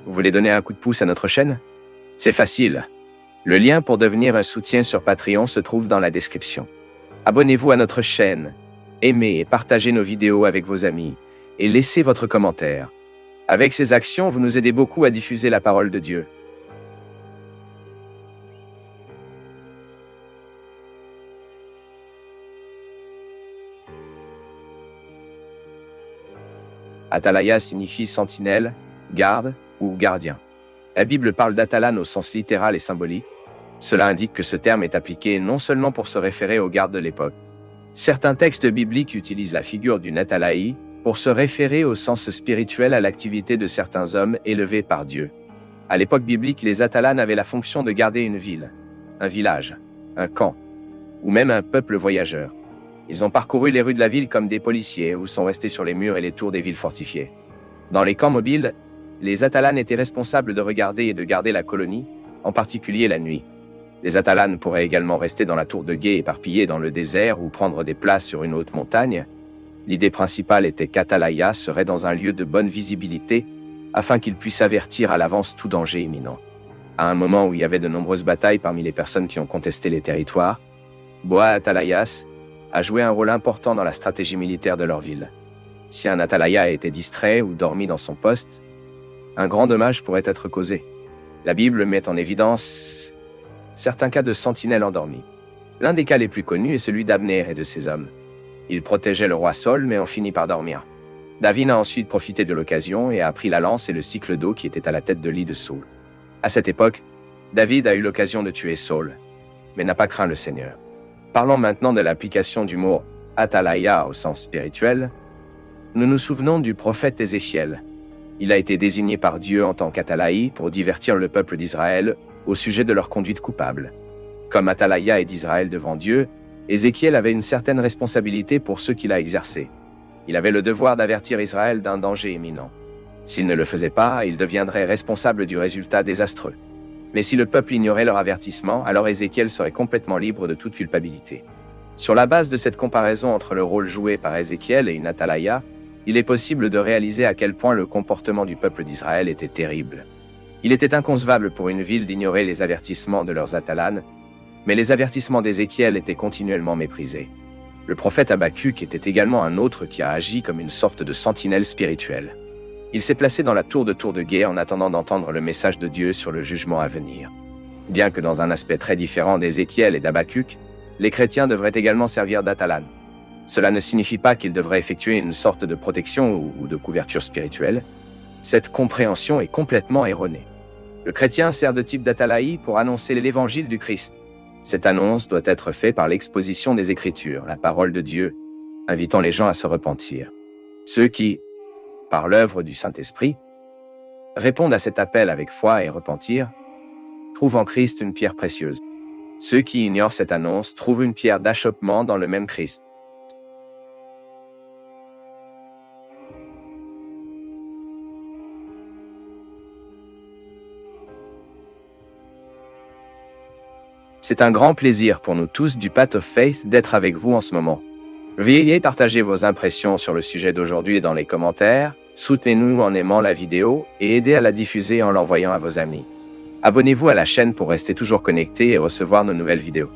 Vous voulez donner un coup de pouce à notre chaîne? C'est facile. Le lien pour devenir un soutien sur Patreon se trouve dans la description. Abonnez-vous à notre chaîne, aimez et partagez nos vidéos avec vos amis, et laissez votre commentaire. Avec ces actions, vous nous aidez beaucoup à diffuser la parole de Dieu. Atalaya signifie sentinelle, garde ou gardien. La Bible parle d'Atalan au sens littéral et symbolique. Cela indique que ce terme est appliqué non seulement pour se référer aux gardes de l'époque. Certains textes bibliques utilisent la figure d'une Atalaï pour se référer au sens spirituel à l'activité de certains hommes élevés par Dieu. À l'époque biblique, les Atalanes avaient la fonction de garder une ville, un village, un camp, ou même un peuple voyageur. Ils ont parcouru les rues de la ville comme des policiers ou sont restés sur les murs et les tours des villes fortifiées. Dans les camps mobiles, les Atalanes étaient responsables de regarder et de garder la colonie, en particulier la nuit. Les Atalanes pourraient également rester dans la tour de guet éparpillée dans le désert ou prendre des places sur une haute montagne. L'idée principale était qu'Atalaya serait dans un lieu de bonne visibilité afin qu'il puisse avertir à l'avance tout danger imminent. À un moment où il y avait de nombreuses batailles parmi les personnes qui ont contesté les territoires, Boa Atalayas a joué un rôle important dans la stratégie militaire de leur ville. Si un Atalaya était distrait ou dormi dans son poste, un grand dommage pourrait être causé. La Bible met en évidence certains cas de sentinelles endormies. L'un des cas les plus connus est celui d'Abner et de ses hommes. Ils protégeaient le roi Saül mais ont fini par dormir. David a ensuite profité de l'occasion et a pris la lance et le cycle d'eau qui était à la tête de lit de Saül. À cette époque, David a eu l'occasion de tuer Saül, mais n'a pas craint le Seigneur. Parlons maintenant de l'application du mot « Atalaya » au sens spirituel. Nous nous souvenons du prophète Ézéchiel. Il a été désigné par Dieu en tant qu'Atalaï pour divertir le peuple d'Israël au sujet de leur conduite coupable. Comme Atalaya est d'Israël devant Dieu, Ézéchiel avait une certaine responsabilité pour ceux qu'il a exercés. Il avait le devoir d'avertir Israël d'un danger imminent. S'il ne le faisait pas, il deviendrait responsable du résultat désastreux. Mais si le peuple ignorait leur avertissement, alors Ézéchiel serait complètement libre de toute culpabilité. Sur la base de cette comparaison entre le rôle joué par Ézéchiel et une Atalaya, il est possible de réaliser à quel point le comportement du peuple d'Israël était terrible. Il était inconcevable pour une ville d'ignorer les avertissements de leurs Atalanes, mais les avertissements d'Ézéchiel étaient continuellement méprisés. Le prophète Habacuc était également un autre qui a agi comme une sorte de sentinelle spirituelle. Il s'est placé dans la tour de guet en attendant d'entendre le message de Dieu sur le jugement à venir. Bien que dans un aspect très différent d'Ézéchiel et d'Habacuc, les chrétiens devraient également servir d'Atalane. Cela ne signifie pas qu'ils devraient effectuer une sorte de protection ou de couverture spirituelle. Cette compréhension est complètement erronée. Le chrétien sert de type d'Atalaï pour annoncer l'évangile du Christ. Cette annonce doit être faite par l'exposition des Écritures, la parole de Dieu, invitant les gens à se repentir. Ceux qui, par l'œuvre du Saint-Esprit, répondent à cet appel avec foi et repentir, trouvent en Christ une pierre précieuse. Ceux qui ignorent cette annonce trouvent une pierre d'achoppement dans le même Christ. C'est un grand plaisir pour nous tous du Path of Faith d'être avec vous en ce moment. Veuillez partager vos impressions sur le sujet d'aujourd'hui dans les commentaires, soutenez-nous en aimant la vidéo et aidez à la diffuser en l'envoyant à vos amis. Abonnez-vous à la chaîne pour rester toujours connecté et recevoir nos nouvelles vidéos.